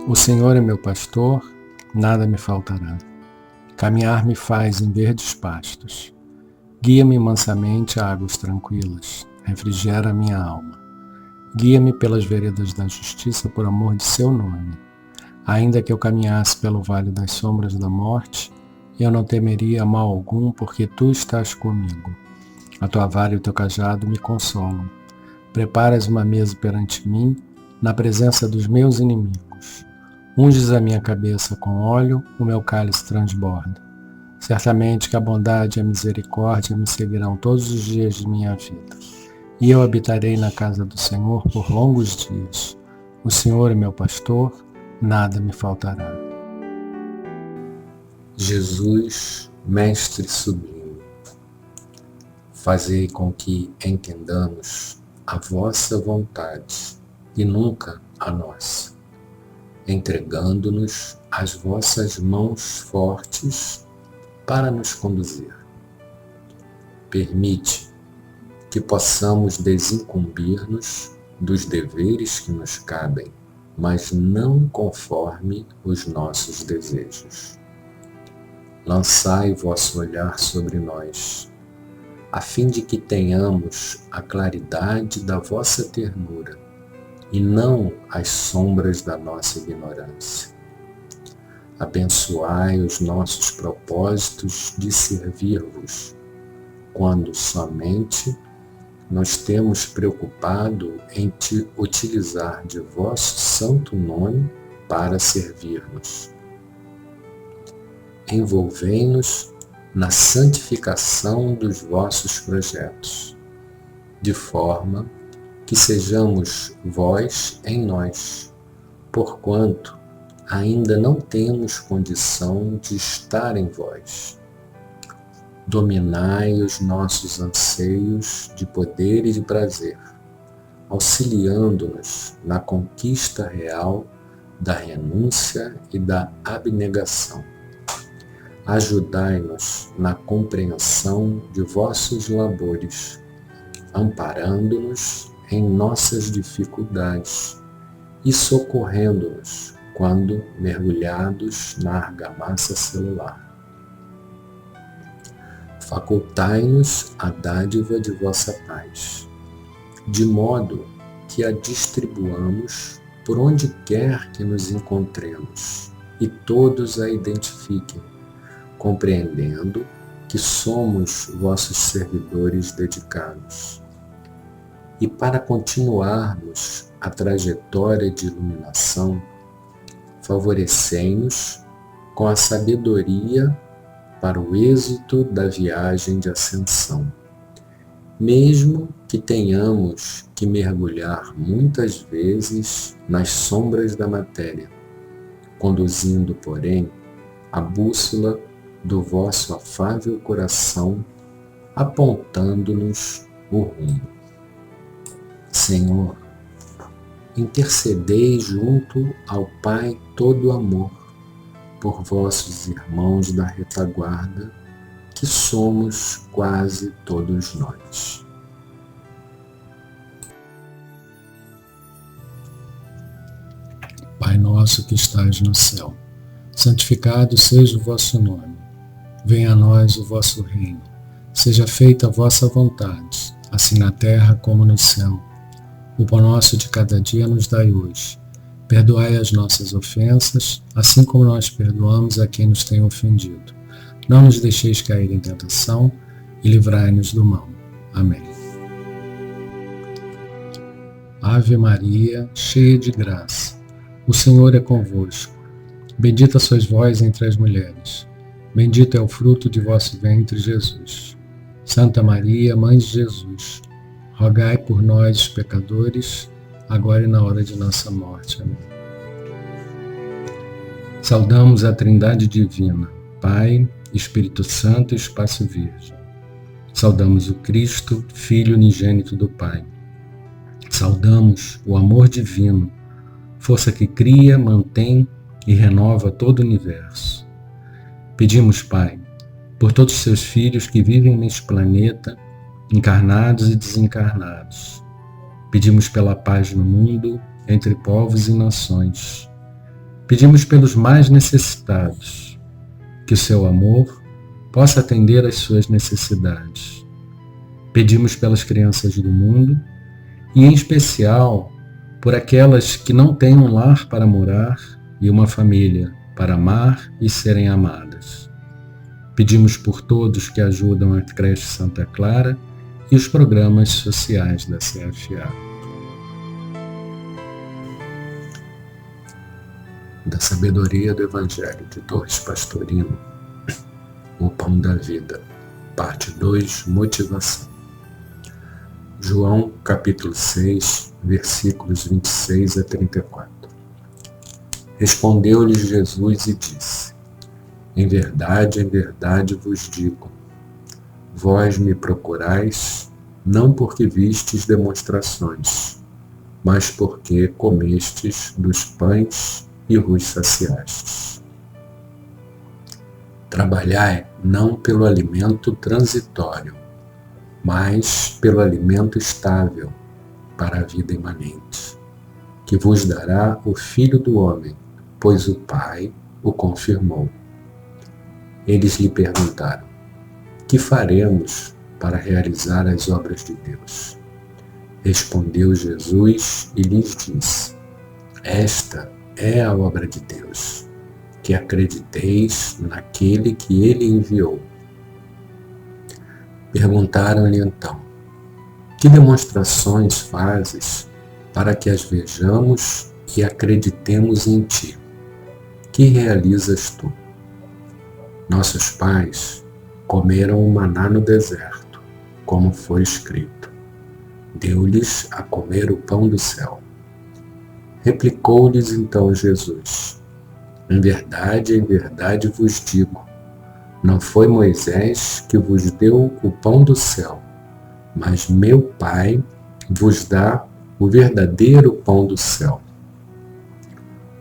O Senhor é meu pastor, nada me faltará. Caminhar me faz em verdes pastos. Guia-me mansamente a águas tranquilas, refrigera minha alma. Guia-me pelas veredas da justiça por amor de seu nome. Ainda que eu caminhasse pelo vale das sombras da morte, eu não temeria mal algum, porque tu estás comigo. A tua vara e o teu cajado me consolam. Preparas uma mesa perante mim, na presença dos meus inimigos. Unges a minha cabeça com óleo, o meu cálice transborda. Certamente que a bondade e a misericórdia me seguirão todos os dias de minha vida. E eu habitarei na casa do Senhor por longos dias. O Senhor é meu pastor, nada me faltará. Jesus, Mestre sublime, fazei com que entendamos a vossa vontade e nunca a nossa, entregando-nos às vossas mãos fortes para nos conduzir. Permite que possamos desincumbir-nos dos deveres que nos cabem, mas não conforme os nossos desejos. Lançai vosso olhar sobre nós, a fim de que tenhamos a claridade da vossa ternura e não as sombras da nossa ignorância. Abençoai os nossos propósitos de servir-vos, quando somente nos temos preocupado em te utilizar de vosso santo nome para servir-nos. Envolvei-nos na santificação dos vossos projetos, de forma que sejamos vós em nós, porquanto ainda não temos condição de estar em vós. Dominai os nossos anseios de poder e de prazer, auxiliando-nos na conquista real da renúncia e da abnegação. Ajudai-nos na compreensão de vossos labores, amparando-nos em nossas dificuldades e socorrendo-nos quando mergulhados na argamassa celular. Facultai-nos a dádiva de vossa paz, de modo que a distribuamos por onde quer que nos encontremos e todos a identifiquem, compreendendo que somos vossos servidores dedicados. E para continuarmos a trajetória de iluminação, favorecei-nos com a sabedoria para o êxito da viagem de ascensão, mesmo que tenhamos que mergulhar muitas vezes nas sombras da matéria, conduzindo, porém, a bússola do vosso afável coração, apontando-nos o rumo. Senhor, intercedei junto ao Pai todo amor por vossos irmãos da retaguarda, que somos quase todos nós. Pai nosso que estais no céu, santificado seja o vosso nome. Venha a nós o vosso reino. Seja feita a vossa vontade, assim na terra como no céu. O pão nosso de cada dia nos dai hoje. Perdoai as nossas ofensas, assim como nós perdoamos a quem nos tem ofendido. Não nos deixeis cair em tentação e livrai-nos do mal. Amém. Ave Maria, cheia de graça, o Senhor é convosco. Bendita sois vós entre as mulheres. Bendito é o fruto de vosso ventre, Jesus. Santa Maria, Mãe de Jesus, rogai por nós, pecadores, agora e na hora de nossa morte. Amém. Saudamos a Trindade Divina, Pai, Espírito Santo e Espaço Virgem. Saudamos o Cristo, Filho unigênito do Pai. Saudamos o amor divino, força que cria, mantém e renova todo o universo. Pedimos, Pai, por todos os seus filhos que vivem neste planeta, encarnados e desencarnados. Pedimos pela paz no mundo, entre povos e nações. Pedimos pelos mais necessitados, que o seu amor possa atender às suas necessidades. Pedimos pelas crianças do mundo e, em especial, por aquelas que não têm um lar para morar e uma família para amar e serem amadas. Pedimos por todos que ajudam a Creche Santa Clara e os programas sociais da CFA. Da sabedoria do Evangelho de Torres Pastorino, o Pão da Vida, parte 2, motivação. João, capítulo 6, versículos 26 a 34. Respondeu-lhes Jesus e disse: em verdade vos digo, vós me procurais, não porque vistes demonstrações, mas porque comestes dos pães e vos saciastes. Trabalhai não pelo alimento transitório, mas pelo alimento estável para a vida imanente, que vos dará o Filho do Homem, pois o Pai o confirmou. Eles lhe perguntaram: que faremos para realizar as obras de Deus? Respondeu Jesus e lhes disse: esta é a obra de Deus, que acrediteis naquele que ele enviou. Perguntaram-lhe então: que demonstrações fazes para que as vejamos e acreditemos em ti? Que realizas tu? Nossos pais comeram o maná no deserto, como foi escrito: deu-lhes a comer o pão do céu. Replicou-lhes então Jesus: em verdade vos digo, não foi Moisés que vos deu o pão do céu, mas meu Pai vos dá o verdadeiro pão do céu.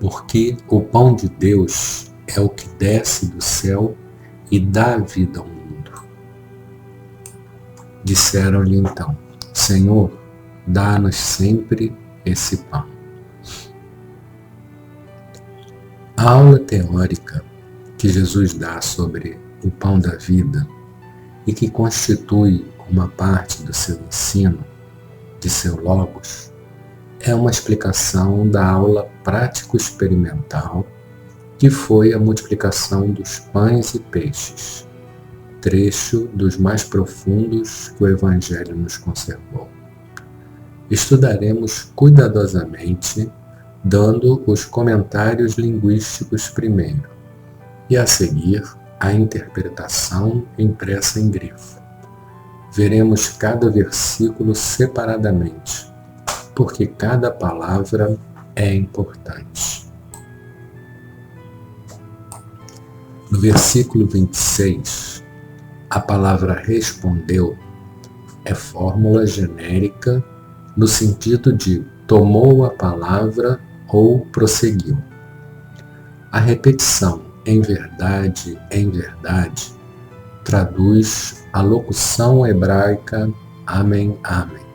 Porque o pão de Deus é o que desce do céu e dá vida ao mundo. Disseram-lhe então: Senhor, dá-nos sempre esse pão. A aula teórica que Jesus dá sobre o pão da vida e que constitui uma parte do seu ensino, de seu logos, é uma explicação da aula prático-experimental que foi a multiplicação dos pães e peixes, trecho dos mais profundos que o Evangelho nos conservou. Estudaremos cuidadosamente, dando os comentários linguísticos primeiro, e a seguir a interpretação impressa em grifo. Veremos cada versículo separadamente, porque cada palavra é importante. No versículo 26, a palavra respondeu é fórmula genérica no sentido de tomou a palavra ou prosseguiu. A repetição em verdade, traduz a locução hebraica amém, amém,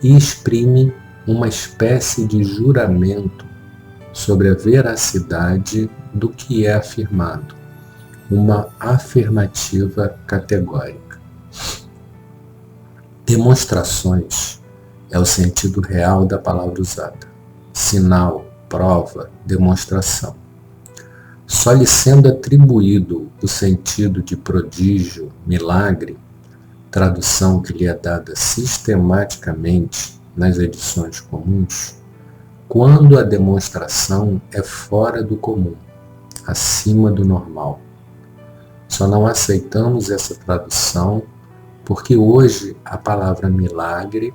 e exprime uma espécie de juramento sobre a veracidade do que é afirmado, uma afirmativa categórica. Demonstrações é o sentido real da palavra usada. Sinal, prova, demonstração. Só lhe sendo atribuído o sentido de prodígio, milagre, tradução que lhe é dada sistematicamente nas edições comuns, quando a demonstração é fora do comum, acima do normal. Só não aceitamos essa tradução porque hoje a palavra milagre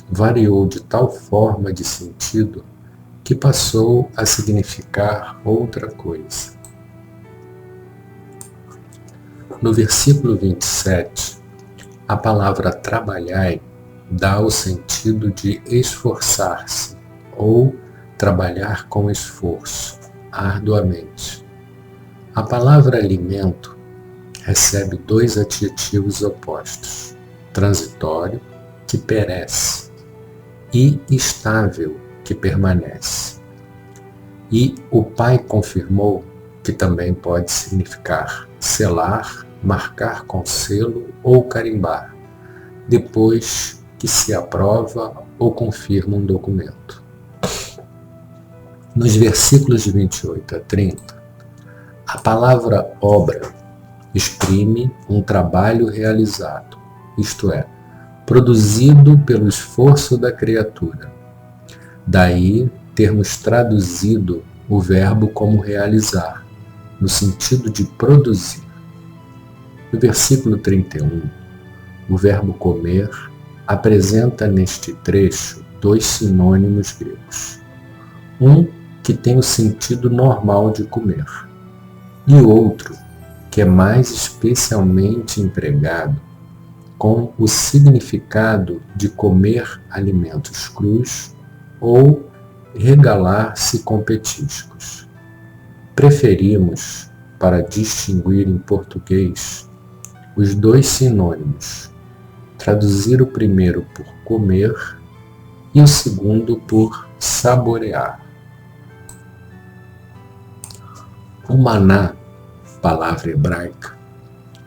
variou de tal forma de sentido que passou a significar outra coisa. No versículo 27, a palavra trabalhai dá o sentido de esforçar-se ou trabalhar com esforço, arduamente. A palavra alimento recebe dois adjetivos opostos: transitório, que perece, e estável, que permanece. E o Pai confirmou, que também pode significar selar, marcar com selo ou carimbar, depois que se aprova ou confirma um documento. Nos versículos de 28 a 30, a palavra obra exprime um trabalho realizado, isto é, produzido pelo esforço da criatura. Daí termos traduzido o verbo como realizar, no sentido de produzir. No versículo 31, o verbo comer apresenta neste trecho dois sinônimos gregos. Um que tem o sentido normal de comer, e outro que é mais especialmente empregado com o significado de comer alimentos crus ou regalar-se com petiscos. Preferimos, para distinguir em português, os dois sinônimos, traduzir o primeiro por comer e o segundo por saborear. O maná, palavra hebraica,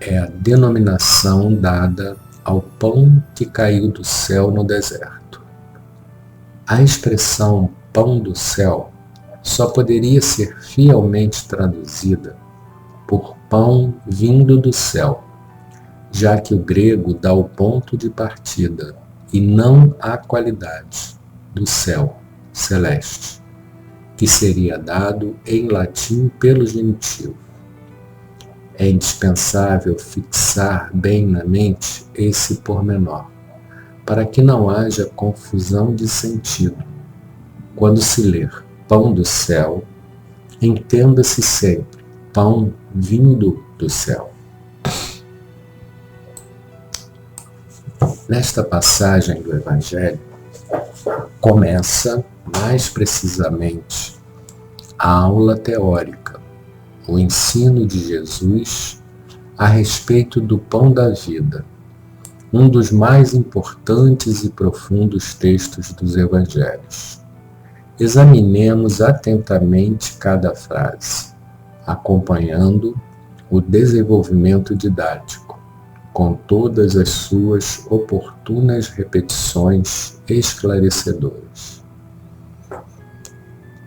é a denominação dada ao pão que caiu do céu no deserto. A expressão pão do céu só poderia ser fielmente traduzida por pão vindo do céu, já que o grego dá o ponto de partida e não a qualidade do céu celeste, que seria dado em latim pelo genitivo. É indispensável fixar bem na mente esse pormenor, para que não haja confusão de sentido. Quando se ler pão do céu, entenda-se sempre pão vindo do céu. Nesta passagem do Evangelho, começa mais precisamente a aula teórica, o ensino de Jesus a respeito do pão da vida, um dos mais importantes e profundos textos dos Evangelhos. Examinemos atentamente cada frase, acompanhando o desenvolvimento didático, com todas as suas oportunas repetições esclarecedoras.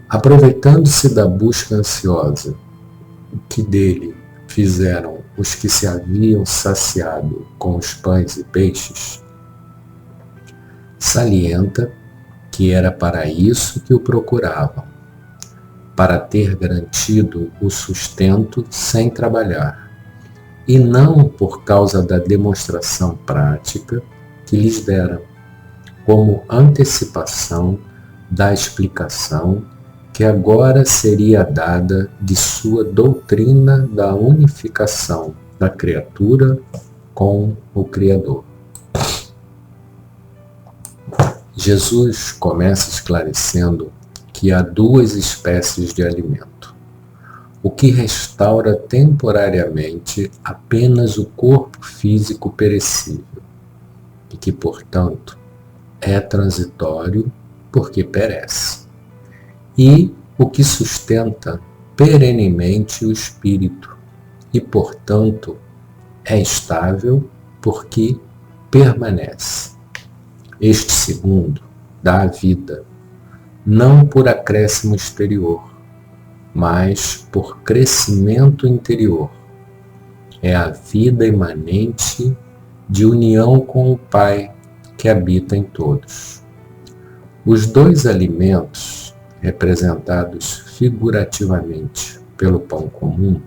Aproveitando-se da busca ansiosa que dele fizeram os que se haviam saciado com os pães e peixes, salienta que era para isso que o procuravam, para ter garantido o sustento sem trabalhar, e não por causa da demonstração prática que lhes deram, como antecipação da explicação que agora seria dada de sua doutrina da unificação da criatura com o Criador. Jesus começa esclarecendo que há duas espécies de alimento: o que restaura temporariamente apenas o corpo físico perecível, e que, portanto, é transitório porque perece, e o que sustenta perenemente o espírito, e, portanto, é estável porque permanece. Este segundo dá a vida, não por acréscimo exterior, mas por crescimento interior. É a vida imanente de união com o Pai que habita em todos. Os dois alimentos, representados figurativamente pelo pão comum,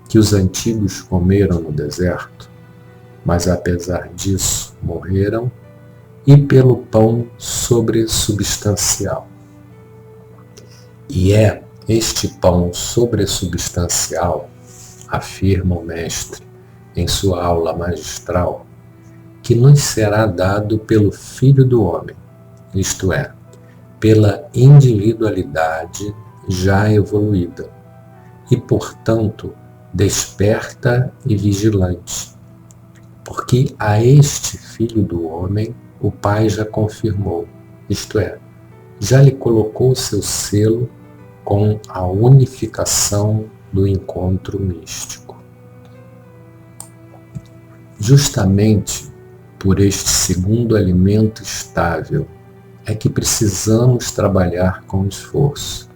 que os antigos comeram no deserto, mas apesar disso morreram, e pelo pão sobressubstancial. E é este pão sobressubstancial, afirma o mestre em sua aula magistral, que nos será dado pelo Filho do Homem, isto é, pela individualidade já evoluída, e, portanto, desperta e vigilante, porque a este Filho do Homem o Pai já confirmou, isto é, já lhe colocou o seu selo com a unificação do encontro místico. Justamente por este segundo alimento estável é que precisamos trabalhar com esforço,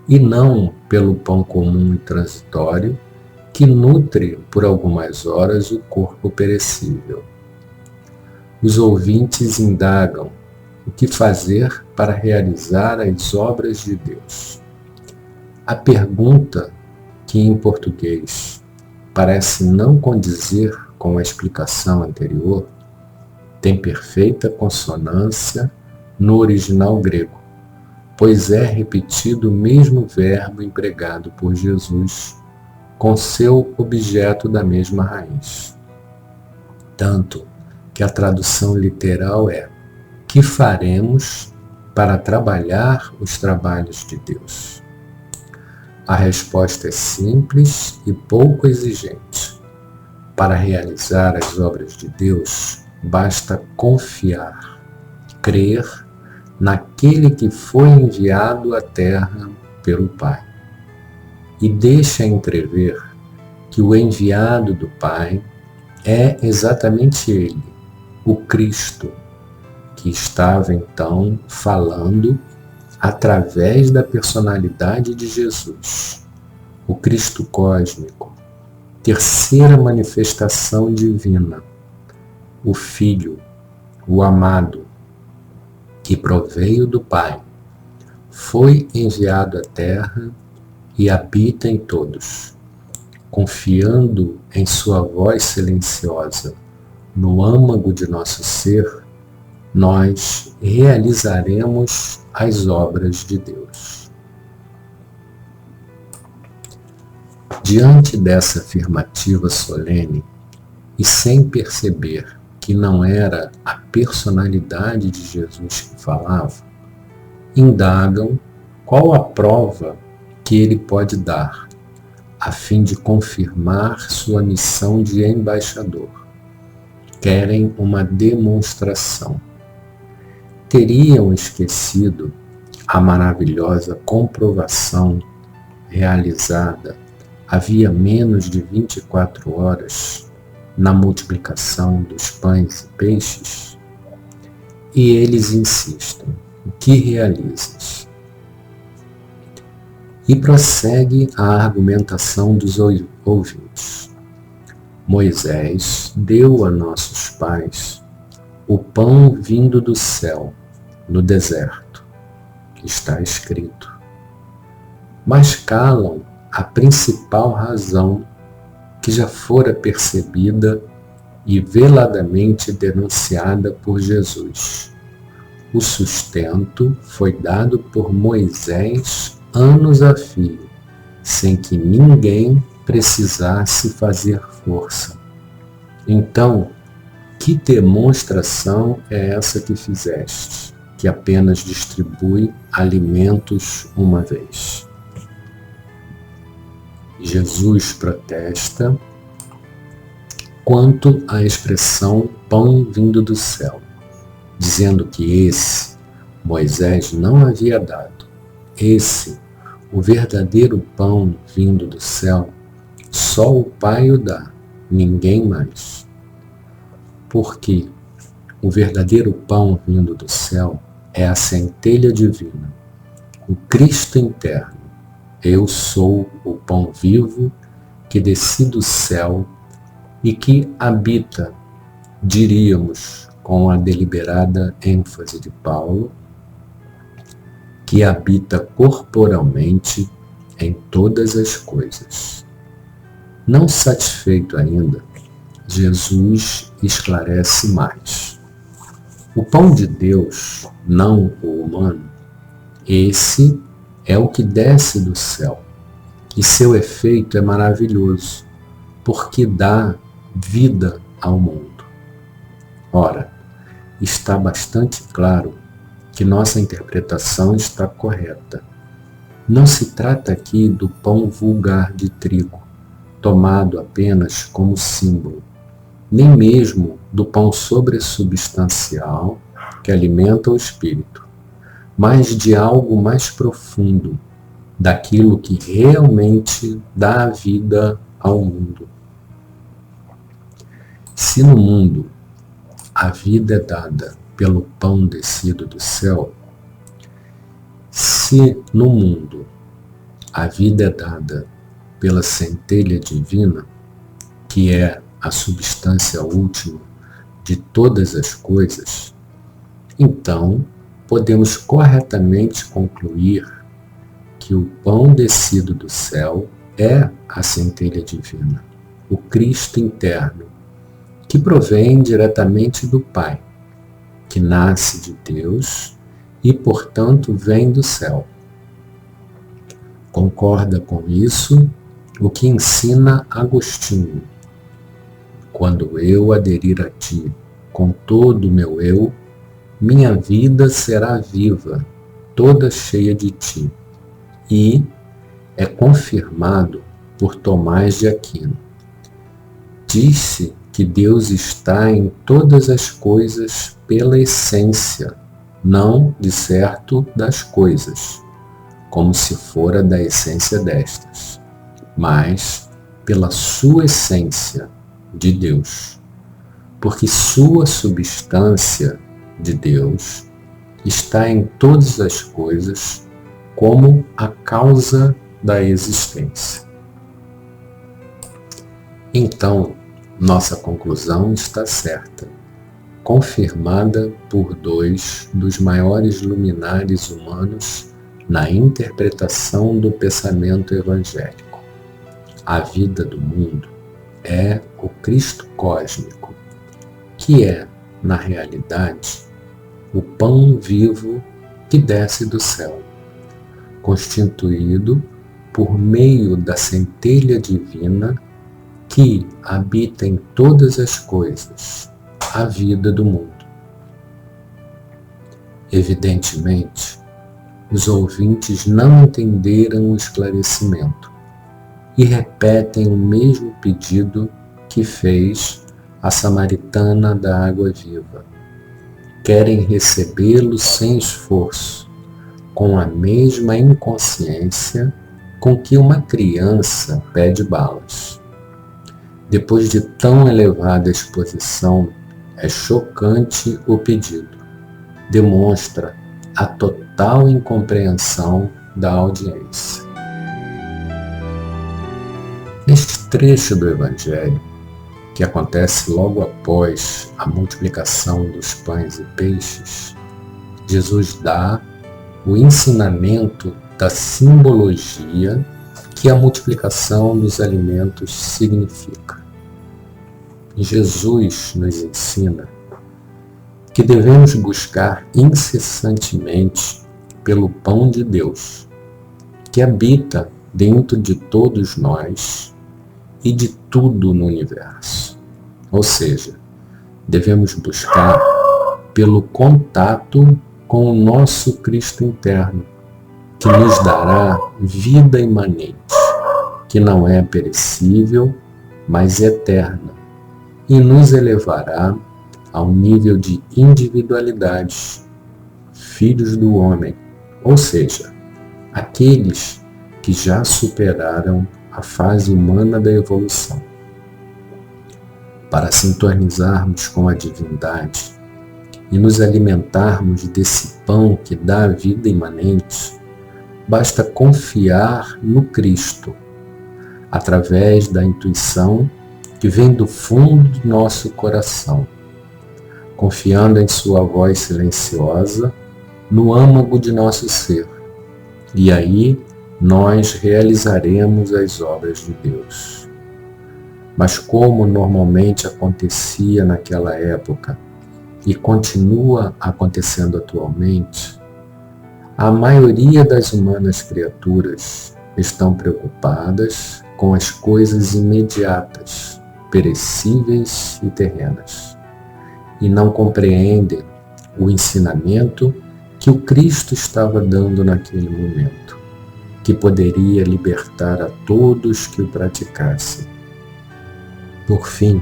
e não pelo pão comum e transitório que nutre por algumas horas o corpo perecível. Os ouvintes indagam o que fazer para realizar as obras de Deus. A pergunta, que em português parece não condizer com a explicação anterior, tem perfeita consonância no original grego, pois é repetido o mesmo verbo empregado por Jesus, com seu objeto da mesma raiz. Tanto que a tradução literal é: que faremos para trabalhar os trabalhos de Deus? A resposta é simples e pouco exigente. Para realizar as obras de Deus, basta confiar, crer naquele que foi enviado à terra pelo Pai. E deixa entrever que o enviado do Pai é exatamente ele, o Cristo, que estava então falando através da personalidade de Jesus, o Cristo cósmico, terceira manifestação divina, o Filho, o amado, que proveio do Pai, foi enviado à terra e habita em todos, confiando em sua voz silenciosa no âmago de nosso ser, nós realizaremos as obras de Deus. Diante dessa afirmativa solene, e sem perceber que não era a personalidade de Jesus que falava, indagam qual a prova que ele pode dar, a fim de confirmar sua missão de embaixador. Querem uma demonstração. Teriam esquecido a maravilhosa comprovação realizada havia menos de 24 horas na multiplicação dos pães e peixes? E eles insistem: o que realizas? E prossegue a argumentação dos ouvintes. Moisés deu a nossos pais o pão vindo do céu no deserto, está escrito. Mas calam a principal razão que já fora percebida e veladamente denunciada por Jesus. O sustento foi dado por Moisés anos a fio, sem que ninguém precisasse fazer força. Então, que demonstração é essa que fizeste, que apenas distribui alimentos uma vez? Jesus protesta quanto à expressão pão vindo do céu, dizendo que esse Moisés não havia dado. Esse, o verdadeiro pão vindo do céu, só o Pai o dá, ninguém mais. Porque o verdadeiro pão vindo do céu é a centelha divina, o Cristo interno. Eu sou o pão vivo que desci do céu e que habita, diríamos com a deliberada ênfase de Paulo, que habita corporalmente em todas as coisas. Não satisfeito ainda, Jesus esclarece mais. O pão de Deus, não o humano, esse é o que desce do céu, e seu efeito é maravilhoso, porque dá vida ao mundo. Ora, está bastante claro que nossa interpretação está correta. Não se trata aqui do pão vulgar de trigo, tomado apenas como símbolo, nem mesmo do pão sobressubstancial que alimenta o espírito, mas de algo mais profundo, daquilo que realmente dá vida ao mundo. Se no mundo a vida é dada pelo pão descido do céu, se no mundo a vida é dada pela centelha divina, que é a substância última de todas as coisas, então podemos corretamente concluir que o pão descido do céu é a centelha divina, o Cristo interno, que provém diretamente do Pai, que nasce de Deus e, portanto, vem do céu. Concorda com isso o que ensina Agostinho: quando eu aderir a ti com todo o meu eu, minha vida será viva, toda cheia de ti. E é confirmado por Tomás de Aquino. Disse que Deus está em todas as coisas pela essência, não, de certo, das coisas, como se fora da essência destas, mas pela sua essência de Deus, porque sua substância de Deus está em todas as coisas como a causa da existência. Então, nossa conclusão está certa, confirmada por dois dos maiores luminares humanos na interpretação do pensamento evangélico. A vida do mundo é o Cristo cósmico, que é, na realidade, o pão vivo que desce do céu, constituído por meio da centelha divina que habita em todas as coisas, a vida do mundo. Evidentemente, os ouvintes não entenderam o esclarecimento e repetem o mesmo pedido que fez a samaritana da água viva. Querem recebê-lo sem esforço, com a mesma inconsciência com que uma criança pede balas. Depois de tão elevada exposição, é chocante o pedido. Demonstra a total incompreensão da audiência. Neste trecho do Evangelho, que acontece logo após a multiplicação dos pães e peixes, Jesus dá o ensinamento da simbologia que a multiplicação dos alimentos significa. Jesus nos ensina que devemos buscar incessantemente pelo pão de Deus, que habita dentro de todos nós e de tudo no universo. Ou seja, devemos buscar pelo contato com o nosso Cristo interno, que nos dará vida imanente, que não é perecível, mas eterna, e nos elevará ao nível de individualidade, filhos do homem, ou seja, aqueles que já superaram a fase humana da evolução. Para sintonizarmos com a divindade e nos alimentarmos desse pão que dá a vida imanente, basta confiar no Cristo, através da intuição que vem do fundo do nosso coração, confiando em sua voz silenciosa no âmago de nosso ser. E aí nós realizaremos as obras de Deus. Mas como normalmente acontecia naquela época e continua acontecendo atualmente, a maioria das humanas criaturas estão preocupadas com as coisas imediatas, perecíveis e terrenas, e não compreendem o ensinamento que o Cristo estava dando naquele momento, que poderia libertar a todos que o praticassem. Por fim,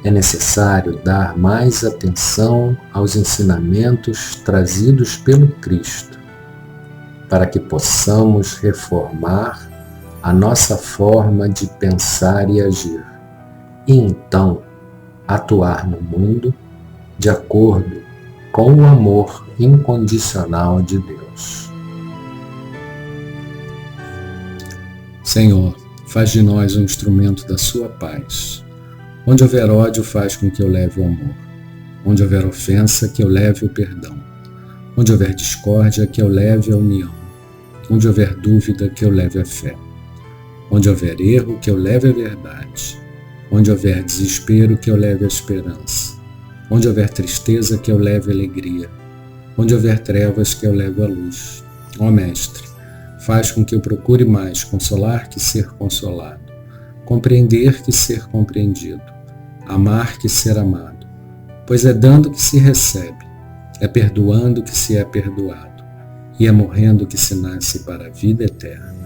é necessário dar mais atenção aos ensinamentos trazidos pelo Cristo, para que possamos reformar a nossa forma de pensar e agir, e então atuar no mundo de acordo com o amor incondicional de Deus. Senhor, faz de nós um instrumento da sua paz. Onde houver ódio, faz com que eu leve o amor. Onde houver ofensa, que eu leve o perdão. Onde houver discórdia, que eu leve a união. Onde houver dúvida, que eu leve a fé. Onde houver erro, que eu leve a verdade. Onde houver desespero, que eu leve a esperança. Onde houver tristeza, que eu leve a alegria. Onde houver trevas, que eu leve a luz. Ó Mestre, faz com que eu procure mais consolar que ser consolado, compreender que ser compreendido, amar que ser amado, pois é dando que se recebe, é perdoando que se é perdoado, e é morrendo que se nasce para a vida eterna.